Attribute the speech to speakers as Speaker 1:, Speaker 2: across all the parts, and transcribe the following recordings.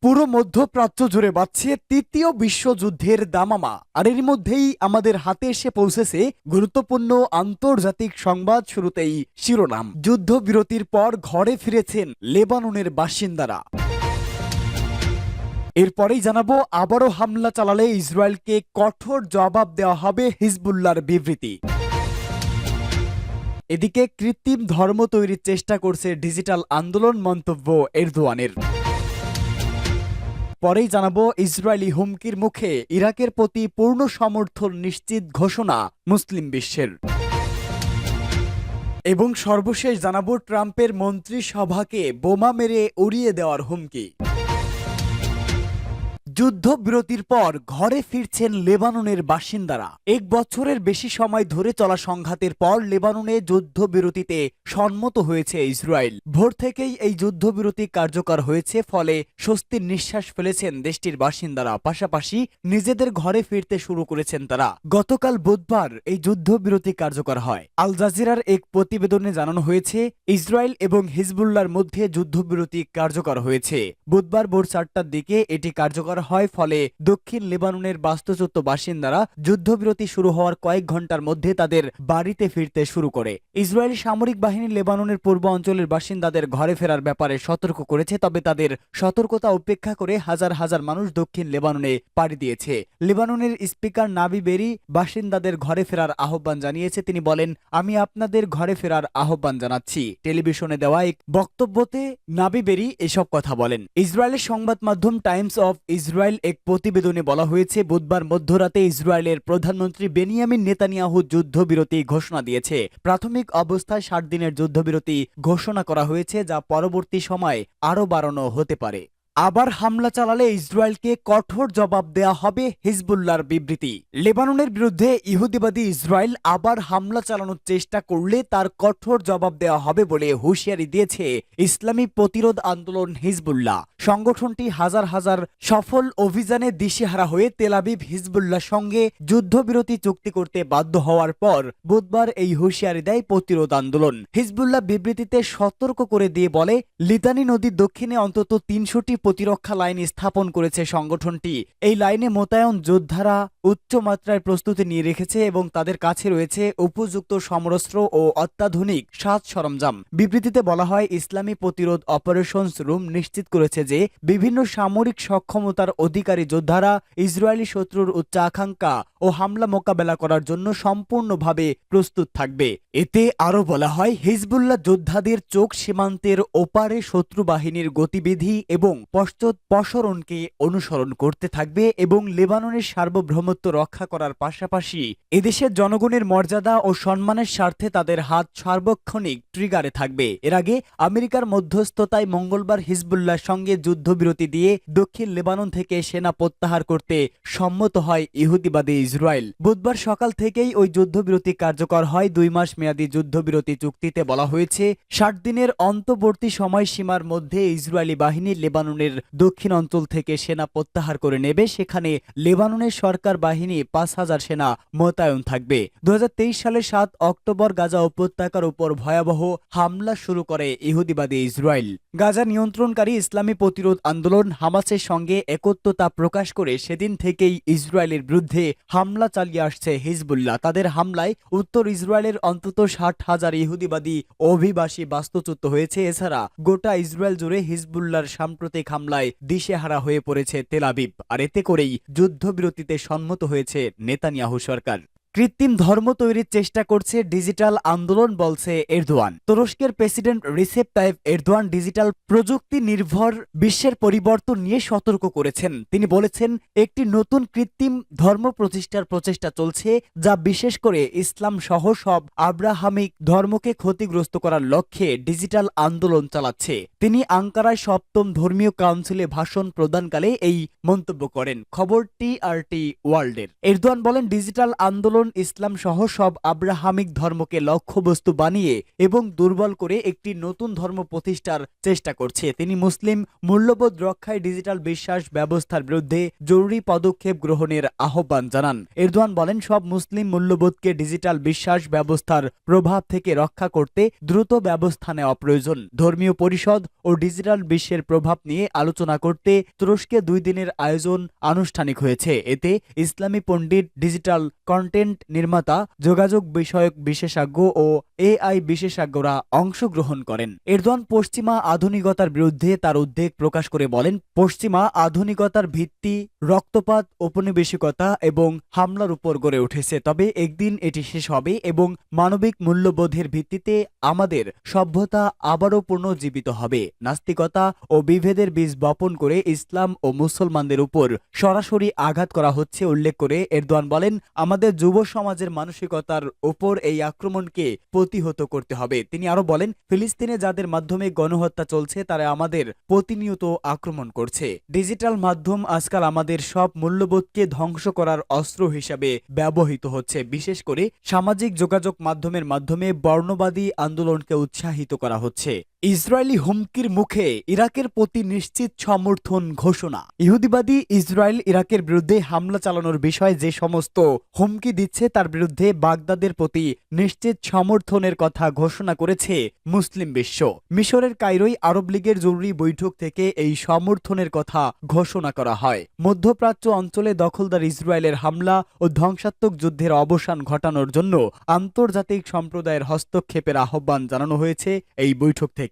Speaker 1: পুরো মধ্যপ্রাচ্য জুড়ে বাজছে তৃতীয় বিশ্বযুদ্ধের দামামা। আর এর মধ্যেই আমাদের হাতে এসে পৌঁছেছে গুরুত্বপূর্ণ আন্তর্জাতিক সংবাদ। শুরুতেই শিরোনাম, যুদ্ধবিরতির পর ঘরে ফিরেছেন লেবাননের বাসিন্দারা। এরপরেই জানাবো, আবারও হামলা চালালে ইসরায়েলকে কঠোর জবাব দেওয়া হবে, হিজবুল্লাহর বিবৃতি। এদিকে কৃত্রিম ধর্ম তৈরির চেষ্টা করছে ডিজিটাল আন্দোলন, মন্তব্য এরদোয়ানের। পরেই জানাবো, ইসরায়েলি হুমকির মুখে ইরাকের প্রতি পূর্ণ সমর্থন নিশ্চিত ঘোষণা মুসলিম বিশ্বের। এবং সর্বশেষ জানাবো, ট্রাম্পের মন্ত্রিসভাকে বোমা মেরে উড়িয়ে দেওয়ার হুমকি। যুদ্ধবিরতির পর ঘরে ফিরছেন লেবাননের বাসিন্দারা। এক বছরের বেশি সময় ধরে চলা সংঘাতের পর লেবাননে যুদ্ধবিরতিতে সম্মত হয়েছে ইসরায়েল। ভোর থেকেই এই যুদ্ধবিরতি কার্যকর হয়েছে, ফলে স্বস্তির নিঃশ্বাস ফেলেছেন দেশটির বাসিন্দারা। পাশাপাশি নিজেদের ঘরে ফিরতে শুরু করেছেন তারা। গতকাল বুধবার এই যুদ্ধবিরতি কার্যকর হয়। আল জাজিরার এক প্রতিবেদনে জানানো হয়েছে, ইসরায়েল এবং হিজবুল্লাহর মধ্যে যুদ্ধবিরতি কার্যকর হয়েছে। বুধবার ভোর 4টার দিকে এটি কার্যকর হয়, ফলে দক্ষিণ লেবাননের বাস্তুচ্যুত বাসিন্দারা যুদ্ধবিরতি শুরু হওয়ার কয়েক ঘন্টার মধ্যে তাদের বাড়িতে ফিরতে শুরু করে। ইসরায়েলি সামরিক বাহিনী লেবাননের পূর্ব অঞ্চলের বাসিন্দাদের ঘরে ফেরার ব্যাপারে সতর্ক করেছে, তবে তাদের সতর্কতা উপেক্ষা করে হাজার হাজার মানুষ দক্ষিণ লেবাননে পাড়ি দিয়েছে। লেবাননের স্পিকার নাবি বেরি বাসিন্দাদের ঘরে ফেরার আহ্বান জানিয়েছে। তিনি বলেন, আমি আপনাদের ঘরে ফেরার আহ্বান জানাচ্ছি। টেলিভিশনে দেওয়া এক বক্তব্যতে নাবি বেরি এসব কথা বলেন। ইসরায়েলের সংবাদ মাধ্যম টাইমস অফ ইসরায়েল এক প্রতিবেদনে বলা হয়েছে, বুধবার মধ্যরাতে ইসরায়েলের প্রধানমন্ত্রী বেনিয়ামিন নেতানিয়াহু যুদ্ধবিরতি ঘোষণা দিয়েছে। প্রাথমিক অবস্থায় 60 দিনের যুদ্ধবিরতি ঘোষণা করা হয়েছে, যা পরবর্তী সময়ে আরও বাড়ানো হতে পারে। আবার হামলা চালালে ইসরায়েলকে কঠোর জবাব দেয়া হবে, হিজবুল্লাহর বিবৃতি। লেবাননের বিরুদ্ধে ইহুদিবাদী ইসরায়েল আবার হামলা চালানোর চেষ্টা করলে তার কঠোর জবাব দেওয়া হবে বলে হুঁশিয়ারি দিয়েছে ইসলামী প্রতিরোধ আন্দোলন হিজবুল্লাহ। সংগঠনটি হাজার হাজার সফল অভিযানে দিশেহারা হয়ে তেল আবিব হিজবুল্লাহর সঙ্গে যুদ্ধবিরতি চুক্তি করতে বাধ্য হওয়ার পর বুধবার এই হুঁশিয়ারি দেয় প্রতিরোধ আন্দোলন। হিজবুল্লাহ বিবৃতিতে সতর্ক করে দিয়ে বলে, লিতানি নদীর দক্ষিণে অন্তত 300টি প্রতিরক্ষা লাইন স্থাপন করেছে সংগঠনটি। এই লাইনে মোতায়েন যোদ্ধারা উচ্চ মাত্রায় প্রস্তুতি নিয়ে রেখেছে এবং তাদের কাছে রয়েছে উপযুক্ত সমরাস্ত্র ও অত্যাধুনিক সাজ সরঞ্জাম। বিবৃতিতে বলা হয়, ইসলামী প্রতিরোধ অপারেশনস রুম নিশ্চিত করেছে যে বিভিন্ন সামরিক সক্ষমতার অধিকারী যোদ্ধারা ইসরায়েলি শত্রুর উচ্চাকাঙ্ক্ষা ও হামলা মোকাবেলা করার জন্য সম্পূর্ণভাবে প্রস্তুত থাকবে। এতে আরও বলা হয়, হিজবুল্লাহ যোদ্ধাদের চোখ সীমান্তের ওপারে শত্রু বাহিনীর গতিবিধি এবং পশ্চাৎপসরণকে অনুসরণ করতে থাকবে এবং লেবাননের সার্বভৌমত্ব রক্ষা করার পাশাপাশি এদেশের জনগণের মর্যাদা ও সম্মানের স্বার্থে তাদের হাত সার্বক্ষণিক ট্রিগারে থাকবে। এর আগে আমেরিকার মধ্যস্থতায় মঙ্গলবার হিজবুল্লাহর সঙ্গে যুদ্ধবিরতি দিয়ে দক্ষিণ লেবানন থেকে সেনা প্রত্যাহার করতে সম্মত হয় ইহুদিবাদী ইসরায়েল। বুধবার সকাল থেকেই ওই যুদ্ধবিরতি কার্যকর হয়। 2 মাস মেয়াদী যুদ্ধবিরতি চুক্তিতে বলা হয়েছে, 60 দিনের অন্তর্বর্তী সময়সীমার মধ্যে ইসরায়েলি বাহিনী লেবাননের দক্ষিণ অঞ্চল থেকে সেনা প্রত্যাহার করে নেবে। সেখানে লেবাননের সরকার বাহিনী 5000 সেনা মোতায়েন থাকবে। 2023 সালের 7 অক্টোবর গাজা উপত্যকার উপর ভয়াবহ হামলা শুরু করে ইহুদিবাদী ইসরায়েল। গাজা নিয়ন্ত্রণকারী ইসলামী প্রতিরোধ আন্দোলন হামাসের সঙ্গে একত্রতা প্রকাশ করে সেদিন থেকেই ইসরায়েলের বিরুদ্ধে হামলা চালিয়ে আসছে হিজবুল্লাহ। তাদের হামলায় উত্তর ইসরায়েলের অন্তত 60,000 ইহুদিবাদী অভিবাসী বাস্তুচ্যুত হয়েছে। এছাড়া গোটা ইসরায়েল জুড়ে হিজবুল্লাহর সাম্প্রতিক হামলায় দিশেহারা হয়ে পড়েছে তেল আবিব। আর এতে করেই যুদ্ধবিরতিতে সম্মত হয়েছে নেতানিয়াহু সরকার। কৃত্রিম ধর্ম তৈরির চেষ্টা করছে ডিজিটাল আন্দোলন, বলছে এরদোয়ান। তুরস্কের president Recep Tayyip Erdogan digital প্রযুক্তি নির্ভর বিশ্বের পরিবর্তন নিয়ে সতর্ক করেছেন। তিনি বলেছেন, একটি নতুন কৃত্রিম ধর্ম প্রতিষ্ঠার প্রচেষ্টা চলছে, যা বিশেষ করে ইসলাম সহ সব আব্রাহামিক ধর্মকে ক্ষতিগ্রস্ত করার লক্ষ্যে ডিজিটাল আন্দোলন চালাচ্ছে। তিনি আঙ্কারায় 7ম ধর্মীয় কাউন্সিলে ভাষণ প্রদানকালে এই মন্তব্য করেন। খবর TRT ওয়ার্ল্ডের। এরদোয়ান বলেন, ডিজিটাল আন্দোলন কারণ ইসলাম সহ সব আব্রাহামিক ধর্মকে লক্ষ্যবস্তু বানিয়ে এবং দুর্বল করে একটি নতুন ধর্ম প্রতিষ্ঠার চেষ্টা করছে। তিনি মুসলিম মূল্যবোধ রক্ষায় ডিজিটাল বিশ্বাস ব্যবস্থার বিরুদ্ধে জরুরি পদক্ষেপ গ্রহণের আহ্বান জানান। এরদোয়ান বলেন, সব মুসলিম মূল্যবোধকে ডিজিটাল বিশ্বাস ব্যবস্থার প্রভাব থেকে রক্ষা করতে দ্রুত ব্যবস্থা নেওয়া প্রয়োজন। ধর্মীয় পরিষদ ও ডিজিটাল বিশ্বের প্রভাব নিয়ে আলোচনা করতে তুরস্কে 2 দিনের আয়োজন আনুষ্ঠানিক হয়েছে। এতে ইসলামী পণ্ডিত, ডিজিটাল কন্টেন্ট নির্মাতা, যোগাযোগ বিষয়ক বিশেষজ্ঞ ও এআই বিশেষজ্ঞরা অংশগ্রহণ করেন। এরদোয়ান পশ্চিমা আধুনিকতার বিরুদ্ধে তার উদ্বেগ প্রকাশ করে বলেন, পশ্চিমা আধুনিকতার ভিত্তি রক্তপাত, ঔপনিবেশিকতা এবং হামলার উপর গড়ে উঠেছে। তবে একদিন এটি শেষ হবে এবং মানবিক মূল্যবোধের ভিত্তিতে আমাদের সভ্যতা আবারও পুনর্জীবিত হবে। নাস্তিকতা ও বিভেদের বীজ বপন করে ইসলাম ও মুসলমানদের উপর সরাসরি আঘাত করা হচ্ছে উল্লেখ করে এরদোয়ান বলেন, আমাদের যুব সমাজের মানসিকতার উপর এই আক্রমণকে প্রতিহত করতে হবে। তিনি আরো বলেন, ফিলিস্তিনে যাদের মাধ্যমে গণহত্যা চলছে তারা আমাদের প্রতিনিয়ত আক্রমণ করছে। ডিজিটাল মাধ্যম আজকাল আমাদের সব মূল্যবোধকে ধ্বংস করার অস্ত্র হিসাবে ব্যবহৃত হচ্ছে। বিশেষ করে সামাজিক যোগাযোগ মাধ্যমের মাধ্যমে বর্ণবাদী আন্দোলনকে উৎসাহিত করা হচ্ছে। ইসরায়েলি হুমকির মুখে ইরাকের প্রতি নিশ্চিত সমর্থন ঘোষণা। ইহুদিবাদী ইসরায়েল ইরাকের বিরুদ্ধে হামলা চালানোর বিষয়ে যে সমস্ত হুমকি দিচ্ছে তার বিরুদ্ধে বাগদাদের প্রতি নিশ্চিত সমর্থনের কথা ঘোষণা করেছে মুসলিম বিশ্ব। মিশরের কায়রোয় আরব লীগের জরুরি বৈঠক থেকে এই সমর্থনের কথা ঘোষণা করা হয়। মধ্যপ্রাচ্য অঞ্চলে দখলদার ইসরায়েলের হামলা ও ধ্বংসাত্মক যুদ্ধের অবসান ঘটানোর জন্য আন্তর্জাতিক সম্প্রদায়ের হস্তক্ষেপের আহ্বান জানানো হয়েছে এই বৈঠক থেকে।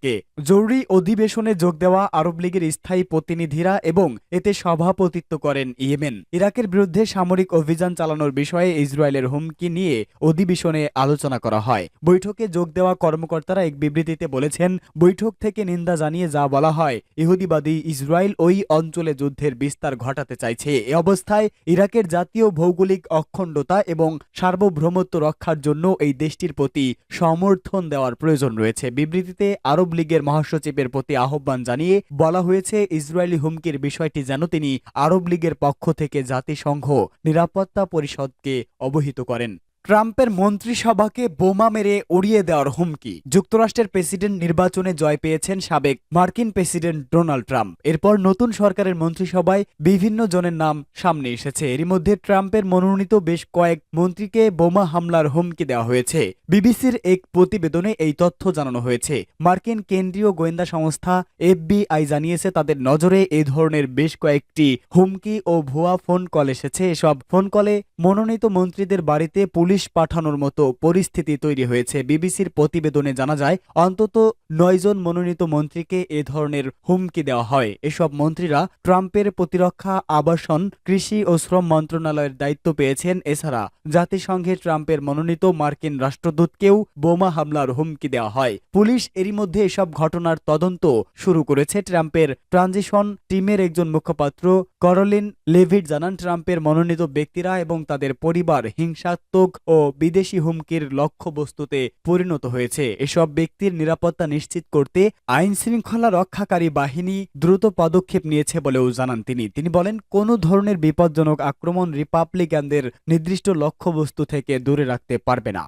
Speaker 1: জরুরি অধিবেশনে যোগ দেওয়া আরব লীগের স্থায়ী প্রতিনিধিরা এবং এতে সভাপতিত্ব করেন ইয়েমেন। ইরাকের বিরুদ্ধে সামরিক অভিযান চালানোর বিষয়ে ইসরায়েলের হুমকি নিয়ে অধিবেশনে আলোচনা করা হয়। বৈঠকে যোগ দেওয়া কর্মকর্তারা এক বিবৃতিতে বলেছেন, বৈঠক থেকে নিন্দা জানিয়ে যা বলা হয়, ইহুদিবাদী ইসরায়েল ওই অঞ্চলে যুদ্ধের বিস্তার ঘটাতে চাইছে। এ অবস্থায় ইরাকের জাতীয় ভৌগোলিক অখণ্ডতা এবং সার্বভৌমত্ব রক্ষার জন্য এই দেশটির প্রতি সমর্থন দেওয়ার প্রয়োজন রয়েছে। বিবৃতিতে আরব লীগের মহাসচিবের প্রতি আহ্বান জানিয়ে বলা হয়েছে, ইসরায়েলি হুমকির বিষয়টি যেন তিনি আরব লীগের পক্ষ থেকে জাতিসংঘ নিরাপত্তা পরিষদকে অবহিত করেন। ট্রাম্পের মন্ত্রিসভাকে বোমা মেরে উড়িয়ে দেওয়ার হুমকি। যুক্তরাষ্ট্রের প্রেসিডেন্ট নির্বাচনে জয় পেয়েছেন সাবেক মার্কিন প্রেসিডেন্ট ডোনাল্ড ট্রাম্প। এরপর নতুন সরকারের মন্ত্রিসভায় বিভিন্ন জনের নাম সামনে এসেছে। এরই মধ্যে ট্রাম্পের মনোনীত বেশ কয়েক মন্ত্রীকে বোমা হামলার হুমকি দেওয়া হয়েছে। বিবিসির এক প্রতিবেদনে এই তথ্য জানানো হয়েছে। মার্কিন কেন্দ্রীয় গোয়েন্দা সংস্থা FBI জানিয়েছে তাদের নজরে এই ধরনের বেশ কয়েকটি হুমকি ও ভুয়া ফোন কল এসেছে। এসব ফোন কলে মনোনীত মন্ত্রীদের বাড়িতে পুলিশ পাঠানোর মতো পরিস্থিতি তৈরি হয়েছে। বিবিসির প্রতিবেদনে জানা যায়, অন্তত 9 জন মনোনীত মন্ত্রীকে এ ধরনের হুমকি দেওয়া হয়। এসব মন্ত্রীরা ট্রাম্পের প্রতিরক্ষা, আবাসন, কৃষি ও শ্রম মন্ত্রণালয়ের দায়িত্ব পেয়েছেন। এছাড়া জাতিসংঘে ট্রাম্পের মনোনীত মার্কিন রাষ্ট্রদূতকেও বোমা হামলার হুমকি দেওয়া হয়। পুলিশ এরই মধ্যে এসব ঘটনার তদন্ত শুরু করেছে। ট্রাম্পের ট্রানজিশন টিমের একজন মুখপাত্র ক্যারোলিন লেভিট জানান, ট্রাম্পের মনোনীত ব্যক্তিরা এবং তাদের পরিবার হিংসাত্মক ও বিদেশি হুমকির লক্ষ্যবস্তুতে পরিণত হয়েছে। এসব ব্যক্তির নিরাপত্তা নিশ্চিত করতে আইন শৃঙ্খলা রক্ষাকারী বাহিনী দ্রুত পদক্ষেপ নিয়েছে বলেও জানান তিনি বলেন, কোনো ধরনের বিপজ্জনক আক্রমণ রিপাবলিকানদের নির্দিষ্ট লক্ষ্যবস্তু থেকে দূরে রাখতে পারবে না।